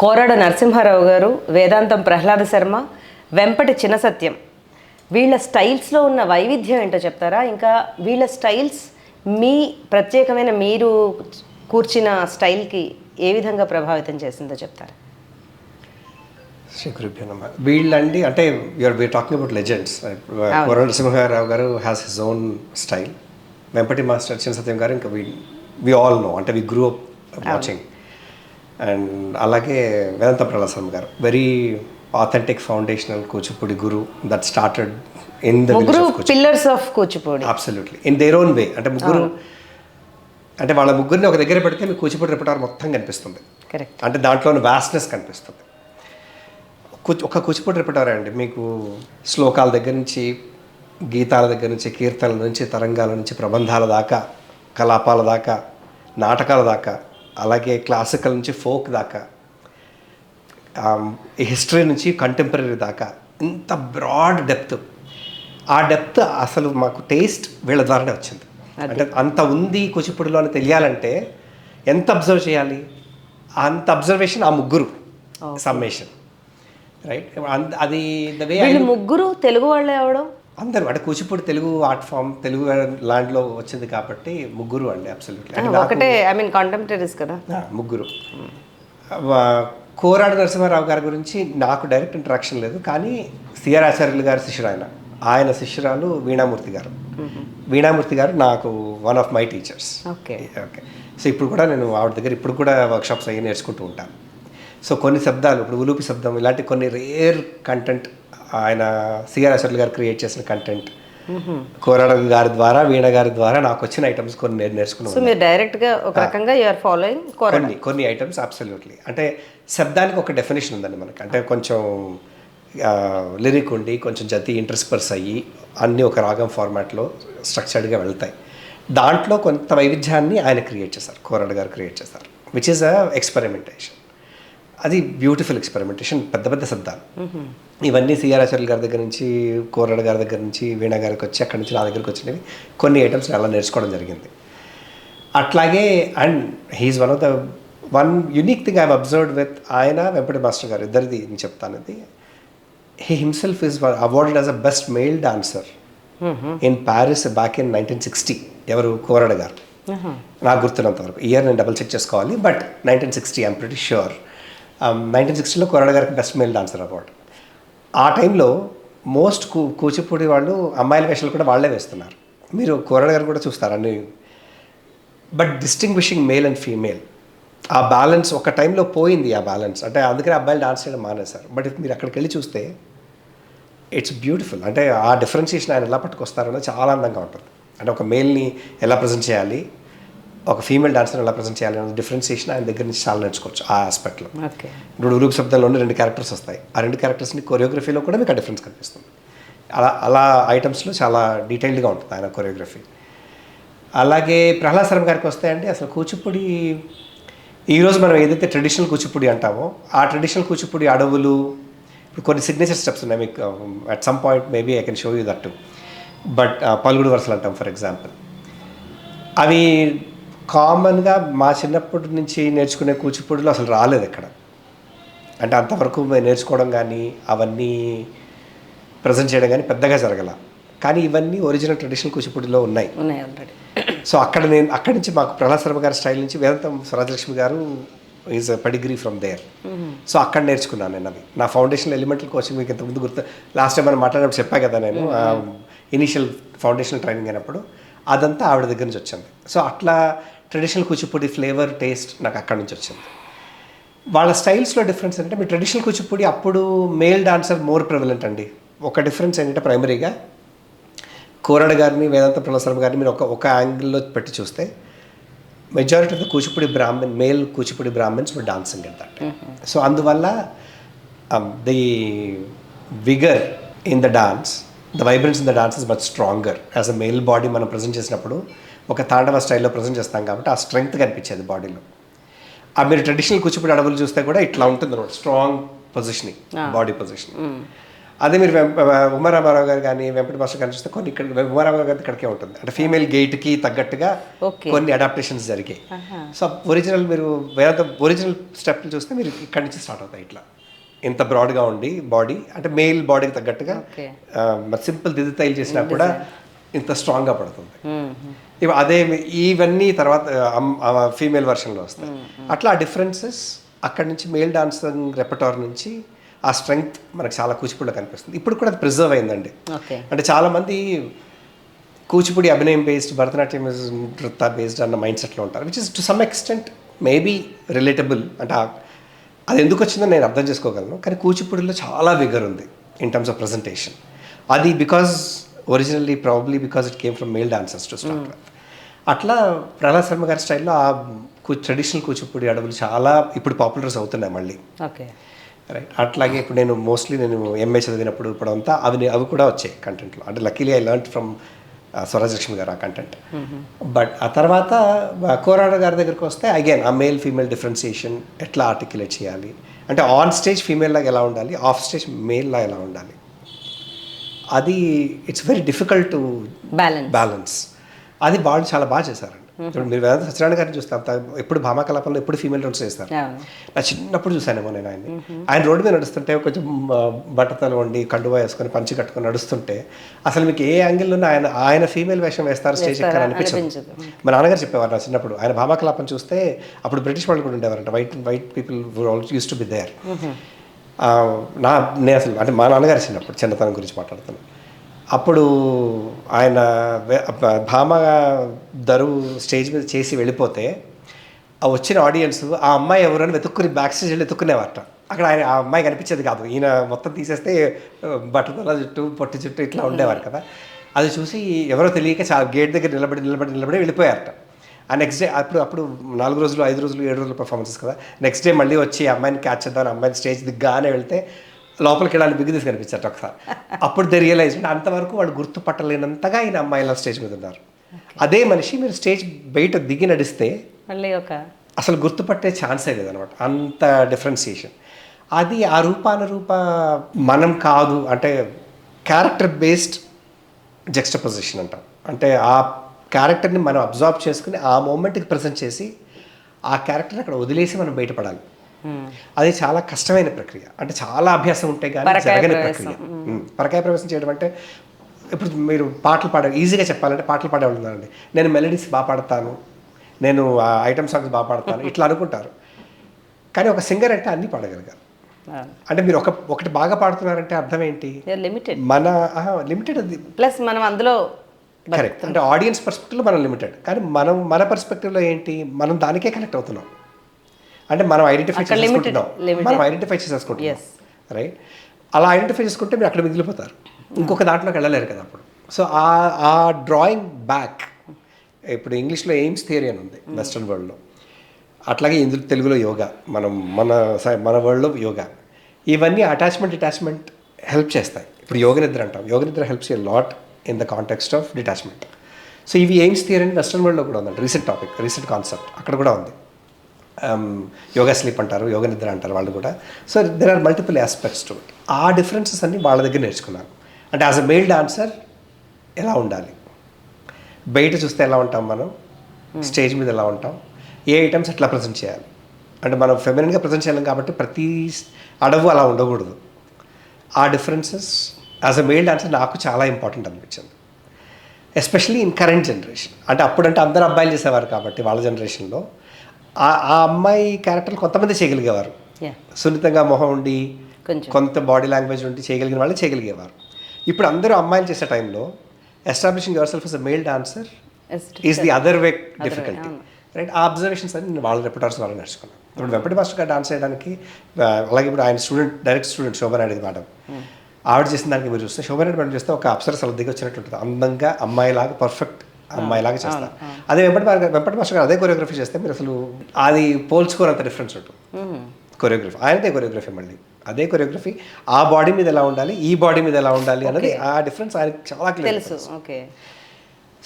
కోరాడ నరసింహారావు గారు, వేదాంతం ప్రహ్లాద శర్మ, వెంపటి చిన్న సత్యం, వీళ్ళ స్టైల్స్లో ఉన్న వైవిధ్యం ఏంటో చెప్తారా? ఇంకా వీళ్ళ స్టైల్స్ మీ ప్రత్యేకమైన మీరు కూర్చిన స్టైల్కి ఏ విధంగా ప్రభావితం చేసిందో చెప్తారా? వీళ్ళండి అంటే you're talking about legends. Korada Narasimha Rao garu has his own style. Vempati master Chinna Satyam garu ఇంకా వి ఆల్ నో, అంటే we grew up watching. And అలాగే Vedanta Prahlada Sharma garu, very authentic foundational Kuchipudi guru that started in the pillars of Kuchipudi. Absolutely in their own way. అంటే ముగ్గురు, అంటే వాళ్ళ ముగ్గురిని ఒక దగ్గర పెడితే మీకు కూచిపూడి రిపర్టార్ మొత్తం కనిపిస్తుంది. కరెక్ట్. అంటే దాంట్లోని వాస్ట్నెస్ కనిపిస్తుంది. ఒక కూచిపూడి రిపర్టార్ అండి మీకు శ్లోకాల దగ్గర నుంచి, గీతాల దగ్గర నుంచి, కీర్తనల నుంచి, తరంగాల నుంచి, ప్రబంధాల దాకా, కలాపాల దాకా, నాటకాల దాకా, అలాగే క్లాసికల్ నుంచి ఫోక్ దాకా, హిస్టరీ నుంచి కంటెంపరీ దాకా, ఇంత బ్రాడ్ డెప్త్. ఆ డెప్త్ అసలు మాకు టేస్ట్ వీళ్ళ ద్వారానే వచ్చింది. అంటే అంత ఉంది కూచిపూడిలో అని తెలియాలంటే ఎంత అబ్జర్వ్ చేయాలి, అంత అబ్జర్వేషన్ ఆ ముగ్గురు సమ్మేషన్, రైట్? అది ద వే. ముగ్గురు తెలుగు వాళ్ళే అవడం అందరూ, అంటే కూచిపూడి తెలుగు ఆర్ట్ ఫామ్, తెలుగు ల్యాండ్లో వచ్చింది కాబట్టి ముగ్గురు అండి. అబ్సల్యూట్లీ. ఒకటే, ఐ మీన్ కాంటెంపరీస్ కదా ముగ్గురు. కోరాడ నరసింహారావు గారి గురించి నాకు డైరెక్ట్ ఇంటరాక్షన్ లేదు, కానీ సిఆర్ ఆచార్యులు గారి శిష్యుడు ఆయన శిష్యురాలు వీణామూర్తి గారు. వీణామూర్తి గారు నాకు one of my teachers. Okay. So ఇప్పుడు కూడా నేను ఆవిడ దగ్గర ఇప్పుడు కూడా వర్క్షాప్స్ అయ్యి నేర్చుకుంటూ ఉంటాను. సో కొన్ని శబ్దాలు, ఇప్పుడు ఉలూపి శబ్దం, ఇలాంటి కొన్ని రేర్ కంటెంట్ ఆయన సిఆర్ ఆచార్యులు గారు క్రియేట్ చేసిన కంటెంట్ కోరాడ గారి ద్వారా, వీణ గారి ద్వారా నాకు వచ్చిన ఐటమ్స్ కొన్ని నేర్చుకున్నాను. సో మీరు డైరెక్ట్గా ఒక రకంగా యు ఆర్ ఫాలోయింగ్ కొన్ని ఐటమ్స్. అబ్సల్యూట్లీ. అంటే శబ్దానికి ఒక డెఫినేషన్ ఉందండి మనకి. అంటే కొంచెం లిరిక్ ఉండి, కొంచెం జతి ఇంటర్స్పర్స్ అయ్యి, అన్నీ ఒక రాగం ఫార్మాట్లో స్ట్రక్చర్డ్గా వెళ్తాయి. దాంట్లో కొంత వైవిధ్యాన్ని ఆయన క్రియేట్ చేశారు, కోరాడ గారు క్రియేట్ చేశారు, విచ్ ఈస్ అ ఎక్స్పెరిమెంటేషన్. అది బ్యూటిఫుల్ ఎక్స్పెరిమెంటేషన్. పెద్ద పెద్ద శబ్దాలు ఇవన్నీ సిఆర్ ఆచార్యుల గారి దగ్గర నుంచి, కోరాడ గారి దగ్గర నుంచి, వీణ గారికి వచ్చి, అక్కడి నుంచి నా దగ్గరికి వచ్చినవి కొన్ని ఐటమ్స్ అలా నేర్చుకోవడం జరిగింది. అట్లాగే and he's one unique thing I have observed with ఆయన, వెంపటి మాస్టర్ గారు ఇద్దరిది నేను చెప్తాను. ఇది he himself is awarded as a best male dancer in Paris back in 1960. ఎవరు? కోరాడ గారు. నాకు గుర్తున్నంత వరకు, ఇయర్ నేను డబుల్ చెక్ చేసుకోవాలి, బట్ 1960 ఐఎమ్ ప్రిటీ ష్యూర్. 1960లో కోరాడ గారికి బెస్ట్ మేల్ డాన్సర్ అవార్డు. ఆ టైంలో మోస్ట్ కూచిపూడి వాళ్ళు అమ్మాయిల వేషాలు కూడా వాళ్ళే వేస్తున్నారు. మీరు కోరాడ గారు కూడా చూస్తారు అన్ని. But distinguishing male and female, ఆ బ్యాలెన్స్ ఒక టైంలో పోయింది. ఆ బ్యాలెన్స్ అంటే అందుకనే అబ్బాయిలు డాన్స్ చేయడం మానేశారు. బట్ మీరు అక్కడికి వెళ్ళి చూస్తే ఇట్స్ బ్యూటిఫుల్. అంటే ఆ డిఫరెన్షియేషన్ ఆయన ఎలా పట్టుకొస్తారన్నది చాలా అందంగా ఉంటుంది. అంటే ఒక మేల్ని ఎలా ప్రజెంట్ చేయాలి, ఒక ఫీమేల్ డాన్సర్ని ఎలా ప్రజెంట్ చేయాలి అనే డిఫరెన్షియేషన్ ఆయన దగ్గర నుంచి చాలా నేర్చుకోవచ్చు ఆ ఆస్పెక్ట్లో. ఇప్పుడు ఉలూపి శబ్దంలోనే 2 క్యారెక్టర్స్ వస్తాయి. ఆ 2 క్యారెక్టర్స్ని కొరియోగ్రఫీలో కూడా మీకు ఆ డిఫరెన్స్ కనిపిస్తుంది. అలా ఐటమ్స్లో చాలా డీటెయిల్డ్గా ఉంటుంది ఆయన కొరియోగ్రఫీ. అలాగే ప్రహ్లాద శర్మ గారికి వస్తాయండి. అసలు కూచిపూడి ఈరోజు మనం ఏదైతే ట్రెడిషనల్ కూచిపూడి అంటామో, ఆ ట్రెడిషనల్ కూచిపూడి అడవులు, ఇప్పుడు కొన్ని సిగ్నేచర్ స్టెప్స్ ఉన్నాయి మీకు. At some point maybe I can show you that too. But పలుగుడు వరుసలు అంటాం ఫర్ ఎగ్జాంపుల్. అవి కామన్గా మా చిన్నప్పటి నుంచి నేర్చుకునే కూచిపూడిలో అసలు రాలేదు ఇక్కడ. అంటే అంతవరకు నేర్చుకోవడం కానీ, అవన్నీ ప్రజెంట్ చేయడం కానీ పెద్దగా జరగల. కానీ ఇవన్నీ ఒరిజినల్ ట్రెడిషనల్ కూచిపూడిలో ఉన్నాయి ఆల్రెడీ. సో అక్కడి నుంచి మాకు ప్రహ్లాద శర్మ గారి స్టైల్ నుంచి వేదాంతం స్వరాజలక్ష్మి గారు is pedigree from there. So అక్కడ నేర్చుకున్నాను నేను. అది నా ఫౌండేషన్ ఎలిమెంటల్ కోచింగ్ మీకు ఇంతకుముందు గుర్తు, లాస్ట్ టైం మనం మాట్లాడినప్పుడు చెప్పా కదా నేను, ఇనీషియల్ ఫౌండేషనల్ ట్రైనింగ్ అయినప్పుడు అదంతా ఆవిడ దగ్గర నుంచి వచ్చింది. సో అట్లా ట్రెడిషనల్ కూచిపూడి ఫ్లేవర్, టేస్ట్ నాకు అక్కడి నుంచి వచ్చింది. వాళ్ళ స్టైల్స్లో డిఫరెన్స్ అంటే, మీ ట్రెడిషనల్ కూచిపూడి అప్పుడు మేల్ డాన్సర్ మోర్ ప్రివలెంట్ అండి. ఒక డిఫరెన్స్ ఏంటంటే ప్రైమరీగా కోరాడ గారిని, వేదాంత ప్రహ్లాద శర్మ గారిని మీరు ఒక యాంగిల్లో పెట్టి చూస్తే, majority of the Kuchipudi Brahmin, male Kuchipudi Brahmins were dancing at that. So అందువల్ల the vigour in the dance, the vibrance in the dance is much stronger. As a male body మనం ప్రజెంట్ చేసినప్పుడు ఒక తాండవ స్టైల్లో ప్రజెంట్ చేస్తాం కాబట్టి ఆ స్ట్రెంగ్త్ కనిపించేది బాడీలో. ఆ మీరు ట్రెడిషనల్ కూచిపూడి అడవులు చూస్తే కూడా ఇట్లా ఉంటుంది అనమాట, స్ట్రాంగ్ పొజిషనింగ్, బాడీ పొజిషనింగ్. అదే మీరు ఉమారామారావు గారు కానీ వెంకట మాస్టర్ గారిని చూస్తే కొన్ని ఇక్కడ ఉమారామారావు గారి ఇక్కడికే ఉంటుంది, అంటే ఫీమేల్ గేట్కి తగ్గట్టుగా Okay. కొన్ని అడాప్టేషన్స్ జరిగాయి. సో ఒరిజినల్ మీరు ఒరిజినల్ స్టెప్లు చూస్తే మీరు ఇక్కడి నుంచి స్టార్ట్ అవుతాయి ఇట్లా ఇంత బ్రాడ్గా ఉండి బాడీ, అంటే మేల్ బాడీకి తగ్గట్టుగా Okay. సింపుల్ దిద్దు తైలు చేసినా కూడా ఇంత స్ట్రాంగ్గా పడుతుంది. అదే ఇవన్నీ తర్వాత ఫీమేల్ వర్షన్లో వస్తాయి. అట్లా ఆ డిఫరెన్సెస్ అక్కడి నుంచి మేల్ డాన్సింగ్ రెపర్టార్ నుంచి ఆ స్ట్రెంగ్త్ మనకు చాలా కూచిపూడిలో కనిపిస్తుంది. ఇప్పుడు కూడా అది ప్రిజర్వ్ అయిందండి. ఓకే. అంటే చాలామంది కూచిపూడి అభినయం బేస్డ్, భరతనాట్యం నృత్య బేస్డ్ అన్న మైండ్ సెట్లో ఉంటారు, which is to some extent maybe relatable. అంటే అది ఎందుకు వచ్చిందో నేను అర్థం చేసుకోగలను, కానీ కూచిపూడిలో చాలా విగర్ ఉంది ఇన్ టర్మ్స్ ఆఫ్ ప్రజెంటేషన్. అది because originally probably because it came from male dancers to start with. అట్లా ప్రహ్లాద్ శర్మ గారి స్టైల్లో ఆ ట్రెడిషనల్ కూచిపూడి అడవులు చాలా ఇప్పుడు పాపులర్స్ అవుతున్నాయి మళ్ళీ. ఓకే. రైట్. అట్లాగే ఇప్పుడు నేను మోస్ట్లీ నేను ఎంఏ చదివినప్పుడు ఇప్పుడు అంతా అవి కూడా వచ్చాయి కంటెంట్లో. అంటే luckily I learn from Swaraj Lakshmi గారు ఆ కంటెంట్. బట్ ఆ తర్వాత కోరాడ గారి దగ్గరికి వస్తే అగైన్ ఆ మేల్ ఫీమేల్ డిఫరెన్సియేషన్ ఎట్లా ఆర్టికులేట్ చేయాలి, అంటే ఆన్ స్టేజ్ ఫీమేల్ లాగా ఎలా ఉండాలి, ఆఫ్ స్టేజ్ మేల్ లాగా ఎలా ఉండాలి, అది it's very difficult to balance. అది వాళ్ళు చాలా బాగా చేశారండి. ఇప్పుడు మీరు వేదాంత సత్యనారాయణ గారిని చూస్తే ఎప్పుడు భామా కలాపంలో ఎప్పుడు ఫీమేల్ రోల్స్ చేస్తారు. నా చిన్నప్పుడు చూశానేమో నేను ఆయన రోడ్డు మీద నడుస్తుంటే కొంచెం బట్టతలు వండి కండువా వేసుకొని పంచి కట్టుకొని నడుస్తుంటే అసలు మీకు ఏ యాంగిల్లోనే ఆయన ఫీమేల్ వేషం వేస్తారు స్టేజ్ ఎక్కడ అనిపించదు. మా నాన్నగారు చెప్పేవారు నా చిన్నప్పుడు, ఆయన భామా కలాపం చూస్తే అప్పుడు బ్రిటిష్ వాళ్ళు కూడా ఉండేవారంట, white people used to be there. నేను అసలు అంటే మా నాన్నగారు చిన్నతనం గురించి మాట్లాడుతున్నాను. అప్పుడు ఆయన భామ దరువు స్టేజ్ మీద చేసి వెళ్ళిపోతే ఆ వచ్చిన ఆడియన్స్ ఆ అమ్మాయి ఎవరు అని వెతుక్కుని బ్యాక్ స్టేజ్ వెళ్ళి వెతుక్కునేవారట. అక్కడ ఆయన ఆ అమ్మాయి కనిపించేది కాదు, ఈయన మొత్తం తీసేస్తే బట్టతల జుట్టు పొట్టి జుట్టు ఇట్లా ఉండేవారు కదా. అది చూసి ఎవరో తెలియక చాలా గేట్ దగ్గర నిలబడి వెళ్ళిపోయారట. ఆ నెక్స్ట్ డే అప్పుడు 4 రోజులు 5 రోజులు 7 రోజులు పర్ఫార్మెన్సెస్ కదా. నెక్స్ట్ డే మళ్ళీ వచ్చి అమ్మాయిని క్యాచ్ చేద్దాం, అమ్మాయిని స్టేజ్ దిగ్గానే వెళ్తే లోపలికి వెళ్ళాలి బిగ్గు తీసి కనిపించారు ఒకసారి. అప్పుడు దే రియలైజ్ అంతవరకు వాళ్ళు గుర్తుపట్టలేనంతగా ఈయన అమ్మాయిల స్టేజ్ మీద ఉన్నారు. అదే మనిషి మీరు స్టేజ్ బయట దిగి నడిస్తే మళ్ళీ అసలు గుర్తుపట్టే ఛాన్సే లేదనమాట, అంత డిఫరెన్సియేషన్. అది ఆ రూపానురూప మనం కాదు, అంటే క్యారెక్టర్ బేస్డ్ జక్స్టపోజిషన్ అంటాం. అంటే ఆ క్యారెక్టర్ని మనం అబ్జర్వ్ చేసుకుని ఆ మూమెంట్కి ప్రజెంట్ చేసి ఆ క్యారెక్టర్ని అక్కడ వదిలేసి మనం బయటపడాలి. అది చాలా కష్టమైన ప్రక్రియ, అంటే చాలా అభ్యాసం ఉంటే కానీ జరగని ప్రక్రియ. పరకాయ ప్రవేశం చేయడం అంటే ఇప్పుడు మీరు పాటలు ఈజీగా చెప్పాలంటే పాటలు పాడేవాళ్ళు ఉన్నారండి, నేను మెలడీస్ బాగా పాడతాను, నేను ఐటమ్ సాంగ్స్ బాగా పాడతాను ఇట్లా అనుకుంటారు. కానీ ఒక సింగర్ అంటే అన్నీ పాడగలిగారు. అంటే మీరు ఒకటి బాగా పాడుతున్నారంటే అర్థం ఏంటి, మన లిమిటెడ్ అది. ప్లస్ మనం అందులో కరెక్ట్, అంటే ఆడియన్స్ పర్స్పెక్టివ్లో మనం లిమిటెడ్, కానీ మన పర్స్పెక్టివ్లో ఏంటి, మనం దానికే కనెక్ట్ అవుతున్నాం. అంటే మనం ఐడెంటిఫై చేసేసుకుంటున్నాం రైట్. అలా ఐడెంటిఫై చేసుకుంటే మీరు అక్కడ మిగిలిపోతారు, ఇంకొక దాంట్లోకి వెళ్ళలేరు కదా అప్పుడు. సో ఆ డ్రాయింగ్ బ్యాక్, ఇప్పుడు ఇంగ్లీష్లో ఎయిమ్స్ థియరీ అని ఉంది వెస్ట్రన్ వరల్డ్లో, అట్లాగే ఇందులో తెలుగులో యోగా, మన వరల్డ్లో యోగా, ఇవన్నీ అటాచ్మెంట్ హెల్ప్ చేస్తాయి. ఇప్పుడు యోగనిద్ర అంటాం, yoga nidra helps you lot in the context of detachment. So ఇవి ఎయిమ్స్ థియరీ అని వెస్ట్రన్ వరల్డ్లో కూడా ఉందండి, రీసెంట్ కాన్సెప్ట్ అక్కడ కూడా ఉంది. యోగా స్లీప్ అంటారు, యోగ నిద్ర అంటారు వాళ్ళు కూడా. So there are multiple aspects to it. ఆ డిఫరెన్సెస్ అన్నీ వాళ్ళ దగ్గర నేర్చుకున్నాను. అంటే యాజ్ అ మేల్ డాన్సర్ ఎలా ఉండాలి, బయట చూస్తే ఎలా ఉంటాం మనం, స్టేజ్ మీద ఎలా ఉంటాం, ఏ ఐటమ్స్ ఎట్లా ప్రజెంట్ చేయాలి. అంటే మనం ఫెమినిన్గా ప్రజెంట్ చేయాలి కాబట్టి ప్రతి అడవు అలా ఉండకూడదు. ఆ differences as a male dancer నాకు చాలా ఇంపార్టెంట్ అనిపించింది, ఎస్పెషలీ ఇన్ కరెంట్ జనరేషన్. అంటే అప్పుడంటే అందరు అబ్బాయిలు చేసేవారు కాబట్టి వాళ్ళ జనరేషన్లో ఆ అమ్మాయి క్యారెక్టర్లు కొంతమంది చేయగలిగేవారు, సున్నితంగా మొహం ఉండి కొంత బాడీ లాంగ్వేజ్ ఉండి చేయగలిగిన వాళ్ళు చేయగలిగేవారు. ఇప్పుడు అందరూ అమ్మాయిలు చేసే టైంలో establishing your self yes a male dancer is the other way difficulty right. ఆ అబ్జర్వేషన్స్ అని నేను వాళ్ళ రెపర్టార్స్ ద్వారా నేర్చుకున్నాను. ఇప్పుడు వెంపటి మాస్టర్ గారు డాన్స్ చేయడానికి, అలాగే ఇప్పుడు ఆయన డైరెక్ట్ స్టూడెంట్ శోభనాయుడు మేడం, ఆవిడ చేసిన దానికి మీరు చూస్తే శోభనాయుడు మేడం చేస్తే ఒక అప్సరస అలా దిగి వచ్చినట్టు ఉంటుంది, అందంగా అమ్మాయిలాగా పర్ఫెక్ట్ అమ్మాయిలాగా చేస్తారు. అదే వెంపటి మాస్టర్ గారు అదే కొరియోగ్రఫీ చేస్తే మీరు అసలు అది పోల్చుకోనంత డిఫరెన్స్ ఉంటుంది కొరియోగ్రఫీ. ఆయనదే కొరియోగ్రఫీ, మళ్ళీ అదే కొరియోగ్రఫీ ఆ బాడీ మీద ఎలా ఉండాలి, ఈ బాడీ మీద ఎలా ఉండాలి అన్నది ఆ డిఫరెన్స్ ఆయనకి చాలా క్లియర్ తెలుసు.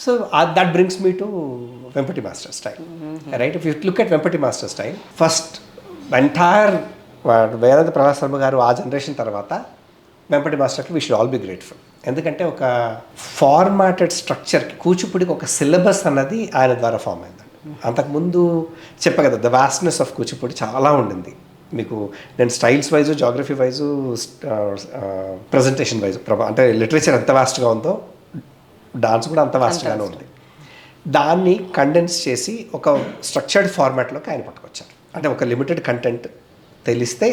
So that brings me to Vempati master style right. If you look at Vempati master style, first entire Vedanta Prahlad Sharma garu ఆ జనరేషన్ తర్వాత వెంపటి మాస్టర్కి we should all be grateful. ఎందుకంటే ఒక ఫార్మాటెడ్ స్ట్రక్చర్కి కూచిపూడికి ఒక సిలబస్ అన్నది ఆయన ద్వారా ఫామ్ అయిందండి. అంతకుముందు చెప్పా కదా, ద వాస్ట్నెస్ ఆఫ్ కూచిపూడి చాలా ఉండింది. మీకు నేను styles wise, geography wise, presentation wise, అంటే లిటరేచర్ ఎంత వాస్ట్గా ఉందో డాన్స్ కూడా అంత వాస్ట్గానే ఉంది. దాన్ని కండెన్స్ చేసి ఒక స్ట్రక్చర్డ్ ఫార్మాట్లోకి ఆయన పట్టుకొచ్చారు. అంటే ఒక లిమిటెడ్ కంటెంట్ తెలిస్తే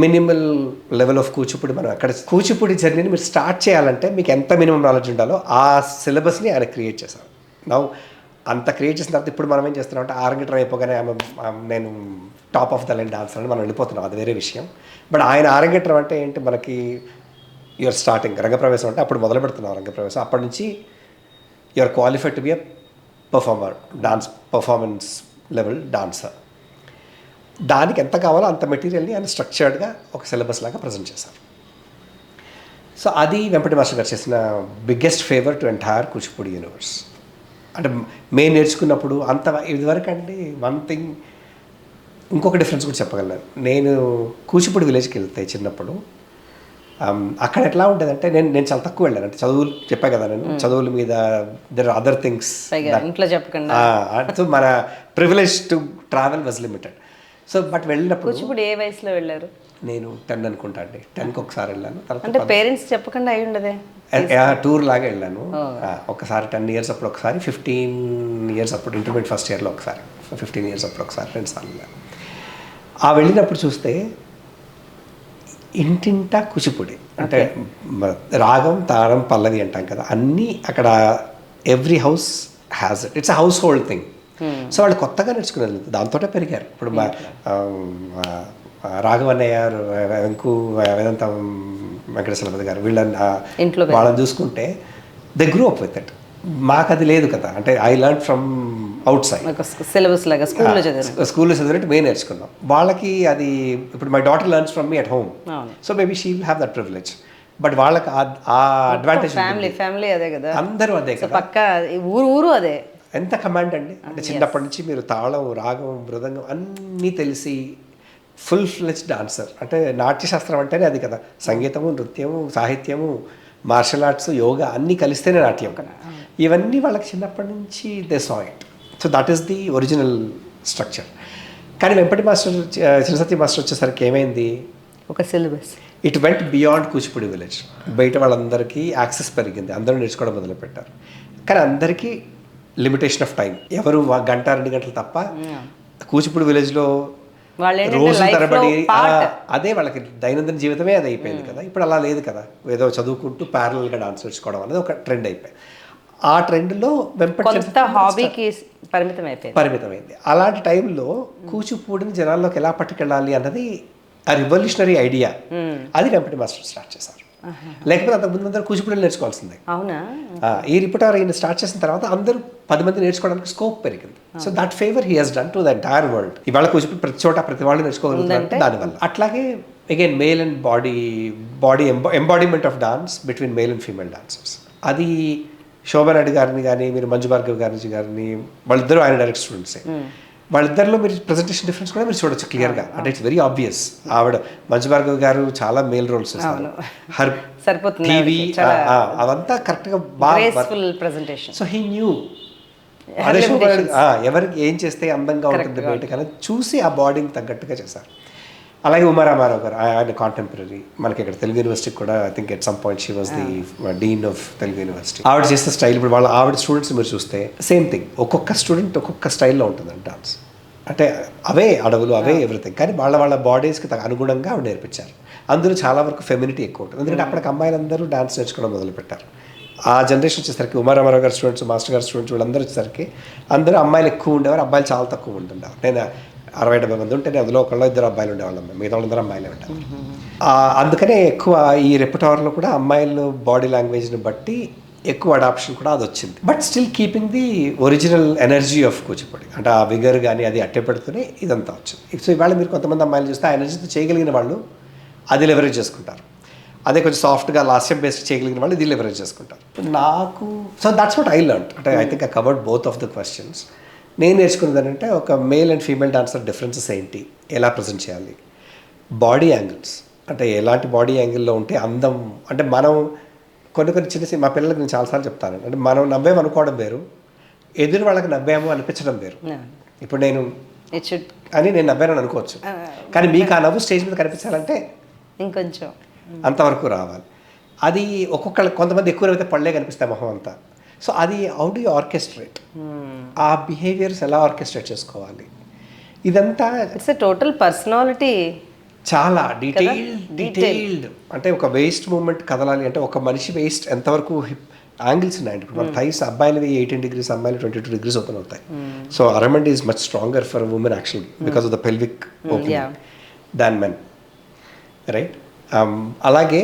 మినిమల్ లెవెల్ ఆఫ్ కూచిపూడి, మనం అక్కడ కూచిపూడి జర్నీని మీరు స్టార్ట్ చేయాలంటే మీకు ఎంత మినిమం నాలెడ్జ్ ఉండాలో ఆ సిలబస్ని ఆయన క్రియేట్ చేశారు. నా అంత క్రియేట్ చేసిన తర్వాత ఇప్పుడు మనం ఏం చేస్తున్నాం అంటే ఆరంగేట్రం అయిపోగానే నేను top of the line dancer అని మనం వెళ్ళిపోతున్నాం, అది వేరే విషయం. బట్ ఆయన ఆరంగేట్రం అంటే ఏంటి, మనకి యువర్ స్టార్టింగ్ రంగప్రవేశం అంటే అప్పుడు మొదలు పెడుతున్నాం రంగప్రవేశం. అప్పటి నుంచి you are qualified to be a performer, dance performance level dancer. దానికి ఎంత కావాలో అంత మెటీరియల్ని ఆయన స్ట్రక్చర్డ్గా ఒక సిలబస్ లాగా ప్రజెంట్ చేశారు. సో అది వెంపటి మాస్టర్ గారు చేసిన biggest favour to entire Kuchipudi universe. అంటే మేము నేర్చుకున్నప్పుడు అంత ఇదివరకు అండి వన్ థింగ్, ఇంకొక డిఫరెన్స్ కూడా చెప్పగలను. నేను కూచిపూడి విలేజ్కి వెళ్తే చిన్నప్పుడు అక్కడ ఎట్లా ఉండేదంటే నేను చాలా తక్కువ వెళ్ళాను. అంటే చదువులు చెప్పా కదా, నేను చదువుల మీద దెర్ ఆర్ అదర్ థింగ్స్ ఇంట్లో చెప్పకుండా, సో మన privilege to travel was limited. So but వెళ్ళినప్పుడు కూచిపూడి ఏ వయసులో వెళ్ళారు? నేను 10 అనుకుంటా అండి, 10కి ఒకసారి వెళ్ళాను. అంటే పేరెంట్స్ చెప్పకుండా అయి ఉండదే, టూర్ లాగా వెళ్ళాను. ఒకసారి 10 ఇయర్స్ అప్పుడు ఒకసారి, 15 ఇయర్స్ అప్పుడు ఇంటర్మీడియట్ ఫస్ట్ ఇయర్లో ఒకసారి, 15 ఇయర్స్ అప్పుడు ఒకసారి, 2 సార్లు వెళ్ళాను. ఆ వెళ్ళినప్పుడు చూస్తే ఇంటింటా కూచిపూడి, అంటే రాగం, తాళం, పల్లవి అంటాం కదా, అన్నీ అక్కడ every house has it. It's a house hold thing. So వాళ్ళు కొత్తగా నేర్చుకునేది దాంతోటే పెరిగారు. ఇప్పుడు రాఘవన్నయ్య, వెంకు, వేదాంతం వెంకటేశ్వరపతి గారు, వాళ్ళని చూసుకుంటే they grew up with it. మాకు అది లేదు కదా, అంటే I learn from out side, syllabus లాగా స్కూల్లో చదివినట్టు మేము నేర్చుకున్నాం. వాళ్ళకి అది ఇప్పుడు my daughter learns from me at home, so maybe she will have that privilege. But వాళ్ళకి ఆ అడ్వాంటేజ్, ఫ్యామిలీ అదే కదా, అందరూ అదే కదా, పక్క ఊరు అదే. ఎంత కమాండ్ అండి, అంటే చిన్నప్పటి నుంచి మీరు తాళం, రాగం, మృదంగం అన్నీ తెలిసి ఫుల్ ఫ్లెజ్డ్ డాన్సర్. అంటే నాట్యశాస్త్రం అంటేనే అది కదా, సంగీతము, నృత్యము, సాహిత్యము, మార్షల్ ఆర్ట్స్, యోగా అన్నీ కలిస్తేనే నాట్యం. ఇవన్నీ వాళ్ళకి చిన్నప్పటి నుంచి they saw it. So that is the original structure. కానీ వెంపటి మాస్టర్, చిన్నసత్య మాస్టర్ వచ్చేసరికి ఏమైంది, ఒక syllabus it went beyond Kuchipudi village. బయట వాళ్ళందరికీ యాక్సెస్ పెరిగింది, అందరూ నేర్చుకోవడం మొదలుపెట్టారు. కానీ అందరికీ లిమిటేషన్ ఆఫ్ టైం. ఎవరు గంట 2 గంటలు తప్ప కూచిపూడి విలేజ్లో రోజు తరబడి అదే వాళ్ళకి దైనందిన జీవితమే అది అయిపోయింది కదా. ఇప్పుడు అలా లేదు కదా, ఏదో చదువుకుంటూ ప్యారలల్గా డాన్స్ నేర్చుకోవడం అనేది ఒక ట్రెండ్ అయిపోయింది. ఆ ట్రెండ్లో హాబీకి పరిమితమైంది. అలాంటి టైంలో కూచిపూడిని జనాల్లోకి ఎలా పట్టుకెళ్ళాలి అన్నది ఆ రివల్యూషనరీ ఐడియా, అది వెంపటి మాస్టర్ స్టార్ట్ చేశారు. లేకపోతే అంతకుముందు అందరూ కూచిపూడిని నేర్చుకోవాల్సిందే. అవునా? ఈ రిపర్టరీ ఈయన స్టార్ట్ చేసిన తర్వాత అందరూ 10 మంది నేర్చుకోవడానికి స్కోప్ పెరిగింది. So that favour he has done to the entire world. ఇవాళ కూచిపూడి ప్రతి చోట ప్రతి వాళ్ళు నేర్చుకోగలుగుతారు దానివల్ల. అట్లాగే again male and body embodiment of dance between male and female dancers. అది శోభారెడ్డి గారిని కానీ, మీరు మంజు భార్గవ్ గారిని, వాళ్ళిద్దరూ ఆయన డైరెక్ట్ స్టూడెంట్సే. వాళ్ళిద్దరిలో మీరు ప్రజెంటేషన్ డిఫరెన్స్ కూడా మీరు చూడొచ్చు క్లియర్గా. అంటే ఇట్స్ వెరీ ఆబ్వియస్. ఆవిడ మంజు భార్గవ్ గారు చాలా మేల్ రోల్స్ చేస్తారు, హర్ టీవీ అవంతా కరెక్ట్గా బాగా. సో హీ న్యూ అదే శోభారెడ్డి ఎవరికి ఏం చేస్తే అందంగా ఉంటుంది బయట కానీ చూసి ఆ బాడీకి తగ్గట్టుగా చేశారు. అలాగే ఉమారామారావు గారు, ఆయన కాంటెంపరీ, మనకి ఇక్కడ తెలుగు యూనివర్సిటీకి కూడా I think at some point she was the dean of Telugu university. ఆవిడ చేసే స్టైల్, ఇప్పుడు ఆవిడ స్టూడెంట్స్ మీరు చూస్తే సేమ్ థింగ్, ఒక్కొక్క స్టూడెంట్ ఒక్కొక్క స్టైల్లో ఉంటుందండి డాన్స్. అంటే అవే అడవులు, అవే ఎవ్రీథింగ్, కానీ వాళ్ళ బాడీస్కి అనుగుణంగా ఆవిడ నేర్పించారు. అందులో చాలా వరకు ఫెమినిటీ ఎక్కువ ఉంటుంది, ఎందుకంటే అప్పటికి అమ్మాయిలందరూ డాన్స్ నేర్చుకోవడం మొదలుపెట్టారు. ఆ జనరేషన్ వచ్చేసరికి ఉమారామారావు గారు స్టూడెంట్స్, మాస్టర్ గారు స్టూడెంట్స్ వీళ్ళందరూ వచ్చేసరికి అందరూ అమ్మాయిలు ఎక్కువ ఉండేవారు, అబ్బాయిలు చాలా తక్కువ ఉంటుండేవారు. నేను 60-70 మంది ఉంటే అందులో 1-2 అబ్బాయిలు ఉండేవాళ్ళం, మిగతా వాళ్ళందరూ అమ్మాయిలే ఉంటారు. అందుకనే ఎక్కువ ఈ రెపర్టోర్లో కూడా అమ్మాయిలు బాడీ లాంగ్వేజ్ని బట్టి ఎక్కువ అడాప్షన్ కూడా అది వచ్చింది. But still keeping the original energy of Kuchipudi, అంటే ఆ విగర్ కానీ అది అట్టే పెడుతూనే ఇదంతా వచ్చింది. సో ఇవాళ మీరు కొంతమంది అమ్మాయిలు చూస్తే ఆ ఎనర్జీతో చేయగలిగిన వాళ్ళు అది లెవరేజ్ చేసుకుంటారు, అదే కొంచెం సాఫ్ట్గా లాస్యం బేస్డ్ చేయగలిగిన వాళ్ళు ఇది లెవరేజ్ చేసుకుంటారు. నాకు so that's what I learn. అంటే I think I covered both of the questions. నేను నేర్చుకున్నది ఏంటంటే ఒక male and female dancer differences ఏంటి, ఎలా ప్రజెంట్ చేయాలి, బాడీ యాంగిల్స్, అంటే ఎలాంటి బాడీ యాంగిల్లో ఉంటే అందం, అంటే మనం కొన్ని చిన్న మా పిల్లలకి నేను చాలాసార్లు చెప్తాను, అంటే మనం నవ్వాము అనుకోవడం వేరు, ఎదురు వాళ్ళకి నవ్వాము అనిపించడం వేరు. ఇప్పుడు నేను ఇట్ షుడ్ అని నేను నవ్వానని అనుకోవచ్చు, కానీ మీకు ఆ నవ్వు స్టేజ్ మీద కనిపించాలంటే ఇంకొంచెం అంతవరకు రావాలి. అది కొంతమంది ఎక్కువ నవ్వితే పళ్ళే కనిపిస్తాయి మొహం అంతా. సో అది హౌ డు యూ ఆర్కెస్ట్రేట్, ఆ బిహేవియర్స్ ఎలా ఆర్కెస్ట్రేట్ చేసుకోవాలి, ఇదంతా ఇట్స్ ఎ టోటల్ పర్సనాలిటీ. చాలా డీటెయిల్డ్. అంటే ఒక వేస్ట్ మూమెంట్ కదలాలి అంటే ఒక మనిషి వేస్ట్ ఎంతవరకు యాంగిల్స్ ఉన్నాయండి. ఇప్పుడు మన థైస్ అబ్బాయిలవి 18 degrees, అమ్మాయిలు 22 degrees ఓపెన్ అవుతాయి. So aramandi is much stronger for women actually because of the pelvic opening than men, right? అలాగే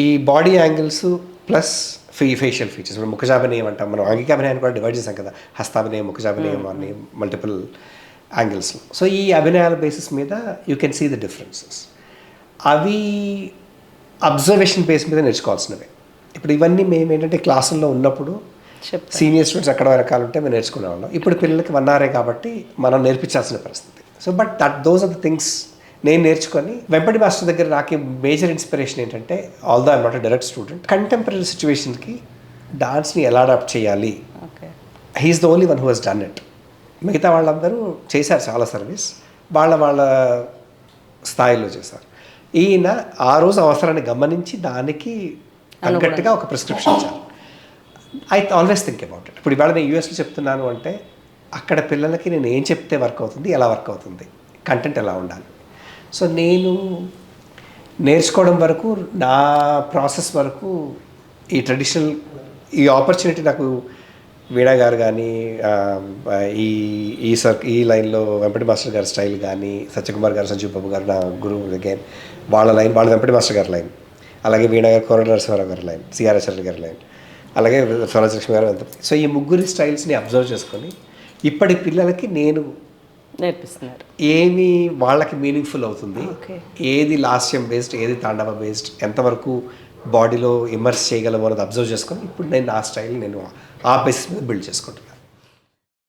ఈ body angles plus facial features, ఇప్పుడు ముఖజాభినయం అంటాం మనం, అంగికాభినయాన్ని కూడా డివైడ్ చేసాం కదా, హస్తాభినయం, ముఖజాభినయం అని మల్టిపుల్ యాంగిల్స్లో. సో ఈ అభినయాల బేసిస్ మీద you can see the differences. అవి అబ్జర్వేషన్ బేస్ మీద నేర్చుకోవాల్సినవే. ఇప్పుడు ఇవన్నీ మేము ఏంటంటే క్లాసుల్లో ఉన్నప్పుడు సీనియర్ స్టూడెంట్స్ ఎక్కడ రకాలు ఉంటే మేము నేర్చుకునేవాళ్ళం. ఇప్పుడు పిల్లలకి 1 hour కాబట్టి మనం నేర్పించాల్సిన పరిస్థితి. So but those are the things నేను నేర్చుకొని వెంపటి మాస్టర్ దగ్గర నాకు మేజర్ ఇన్స్పిరేషన్ ఏంటంటే, although I'm not a direct student, contemporary సిచ్యువేషన్కి డాన్స్ని ఎలా అడాప్ట్ చేయాలి, he's the only one who he's done it. మిగతా వాళ్ళందరూ చేశారు చాలా సర్వీస్, వాళ్ళ స్థాయిలో చేశారు. ఈయన ఆ రోజు అవసరాన్ని గమనించి దానికి తగ్గట్టుగా ఒక ప్రిస్క్రిప్షన్ ఇచ్చారు. I always think about it. ఇప్పుడు ఇవాళ నేను యూఎస్లో చెప్తున్నాను అంటే అక్కడ పిల్లలకి నేను ఏం చెప్తే వర్క్ అవుతుంది, ఎలా వర్క్ అవుతుంది, కంటెంట్ ఎలా ఉండాలి. సో నేను నేర్చుకోవడం వరకు, నా ప్రాసెస్ వరకు ఈ ట్రెడిషనల్ ఈ ఆపర్చునిటీ నాకు వీణా గారు కానీ, ఈ లైన్లో వెంపటి మాస్టర్ గారి స్టైల్ కానీ, సత్యకుమార్ గారు, సంజీవ్ బాబు గారు నా గురువు అగైన్, వాళ్ళ లైన్, వాళ్ళ వెంపటి మాస్టర్ గారి లైన్, అలాగే వీణా గారు కోరడ నరసింహారావు గారి లైన్, సిఆర్ఎస్ఆర్ గారి లైన్, అలాగే స్వరాజలక్ష్మి గారు. సో ఈ ముగ్గురి స్టైల్స్ని అబ్జర్వ్ చేసుకొని ఇప్పటి పిల్లలకి నేను నేర్పిస్తున్నారు, ఏమి వాళ్ళకి మీనింగ్ఫుల్ అవుతుంది, ఏది లాస్యం బేస్డ్, ఏది తాండవ బేస్డ్, ఎంతవరకు బాడీలో ఇమర్స్ చేయగలము అన్నది అబ్జర్వ్ చేసుకొని ఇప్పుడు నేను ఆ స్టైల్ నేను ఆ బేసిస్ మీద బిల్డ్ చేసుకుంటున్నాను.